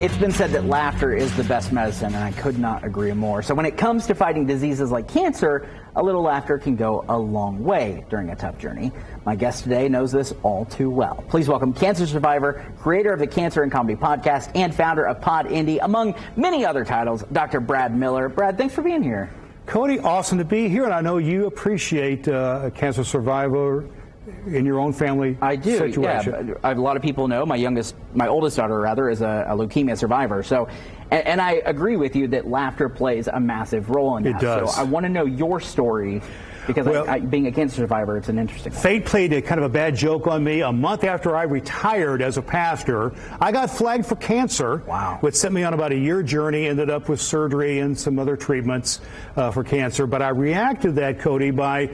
It's been said that laughter is the best medicine, and I could not agree more. So when it comes to fighting diseases like cancer, a little laughter can go a long way during a tough journey. My guest today knows this all too well. Please welcome cancer survivor, creator of the Cancer and Comedy podcast, and founder of Pod Indy, among many other titles, Dr. Brad Miller. Brad, thanks for being here. Cody, awesome to be here, and I know you appreciate a cancer survivor in your own family situation. Yeah, a lot of people know my oldest daughter is a leukemia survivor. So, and I agree with you that laughter plays a massive role in that. It does. So I want to know your story because being a cancer survivor, it's an interesting one. Fate played a kind of a bad joke on me. A month after I retired as a pastor, I got flagged for cancer. Wow. Which sent me on about a year journey, ended up with surgery and some other treatments for cancer. But I reacted to that, Cody, by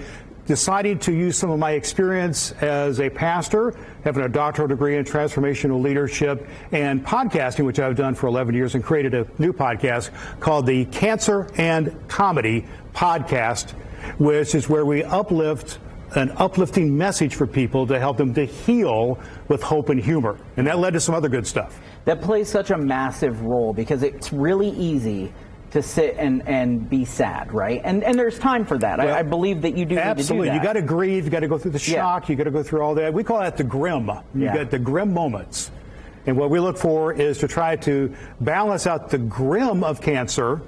deciding to use some of my experience as a pastor, having a doctoral degree in transformational leadership and podcasting, which I've done for 11 years, and created a new podcast called the Cancer and Comedy Podcast, which is where we uplift an uplifting message for people to help them to heal with hope and humor. And that led to some other good stuff. That plays such a massive role because it's really easy to sit and be sad, right? And there's time for that. Well, I believe that you do absolutely. Need to do that. You got to grieve. You got to go through the shock. You got to go through all that. We call that the grim. You got the grim moments. And what we look for is to try to balance out the grim of cancer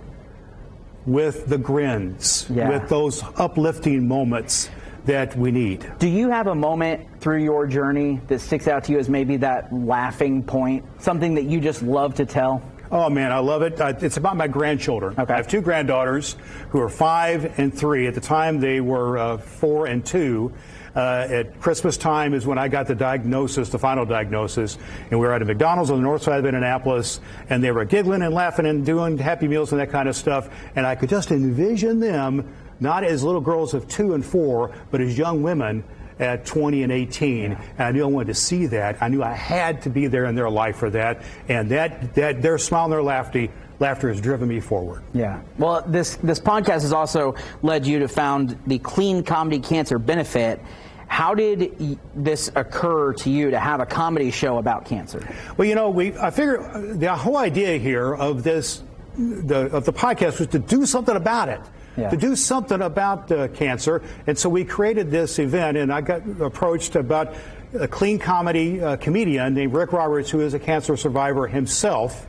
with the grins, with those uplifting moments that we need. Do you have a moment through your journey that sticks out to you as maybe that laughing point, something that you just love to tell? Oh, man, I love it. It's about my grandchildren. Okay. I have two granddaughters who are 5 and 3. At the time, they were 4 and 2. At Christmas time is when I got the diagnosis, the final diagnosis, and we were at a McDonald's on the north side of Indianapolis, and they were giggling and laughing and doing Happy Meals and that kind of stuff, and I could just envision them not as little girls of 2 and 4, but as young women at 20 and 18, and I knew I wanted to see that. I knew I had to be there in their life for that, and that their smile and their laughter has driven me forward. Yeah. Well, this podcast has also led you to found the Clean Comedy Cancer Benefit. How did this occur to you to have a comedy show about cancer? Well, you know, I figure the whole idea here of the podcast was to do something about it. To do something about cancer. And so we created this event, and I got approached about a clean comedy comedian named Rick Roberts, who is a cancer survivor himself,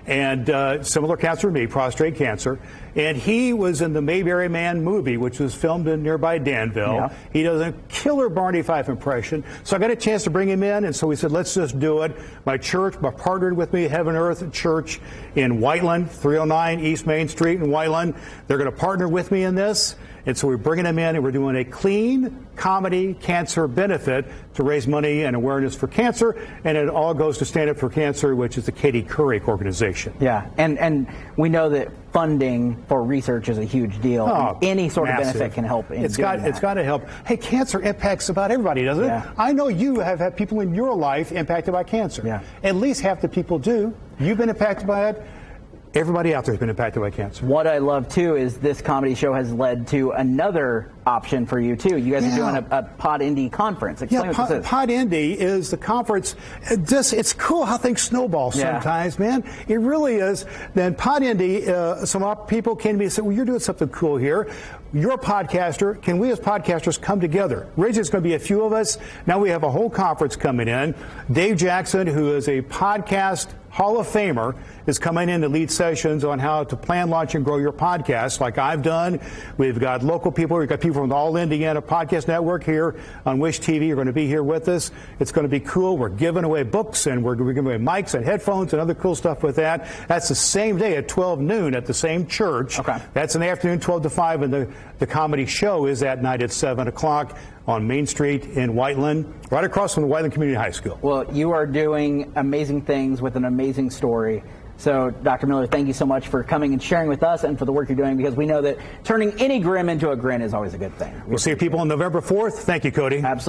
and similar cancer to me, prostate cancer. And he was in the Mayberry Man movie, which was filmed in nearby Danville. Yeah. He does a killer Barney Fife impression. So I got a chance to bring him in, and so we said, let's just do it. My church partnered with me, Heaven Earth Church in Whiteland, 309 East Main Street in Whiteland. They're going to partner with me in this. And so we're bringing them in, and we're doing a clean comedy cancer benefit to raise money and awareness for cancer. And it all goes to Stand Up for Cancer, which is the Katie Couric organization. Yeah, and we know that funding for research is a huge deal. Oh, any sort massive. of benefit can help in It's got to help. Hey, cancer impacts about everybody, doesn't it? I know you have had people in your life impacted by cancer. Yeah. At least half the people do. You've been impacted by it. Everybody out there has been impacted by cancer. What I love, too, is this comedy show has led to another option for you, too. You guys are doing a Pod Indy conference. Explain what this is. Pod Indy is the conference. It's cool how things snowball sometimes, man. It really is. Then Pod Indy, some people came to me and said, well, you're doing something cool here. You're a podcaster. Can we as podcasters come together? Originally, it's going to be a few of us. Now we have a whole conference coming in. Dave Jackson, who is a podcast Hall of Famer, is coming in to lead sessions on how to plan, launch, and grow your podcast like I've done. We've got local people. We've got people from the All Indiana Podcast Network here on Wish TV are going to be here with us. It's going to be cool. We're giving away books, and we're giving away mics and headphones and other cool stuff with that. That's the same day at 12 noon at the same church. Okay. That's in the afternoon, 12 to 5, and the comedy show is that night at 7 o'clock on Main Street in Whiteland, right across from the Whiteland Community High School. Well, you are doing amazing things with an amazing story. So, Dr. Miller, thank you so much for coming and sharing with us and for the work you're doing, because we know that turning any grim into a grin is always a good thing. We'll see people on November 4th. Thank you, Cody. Absolutely.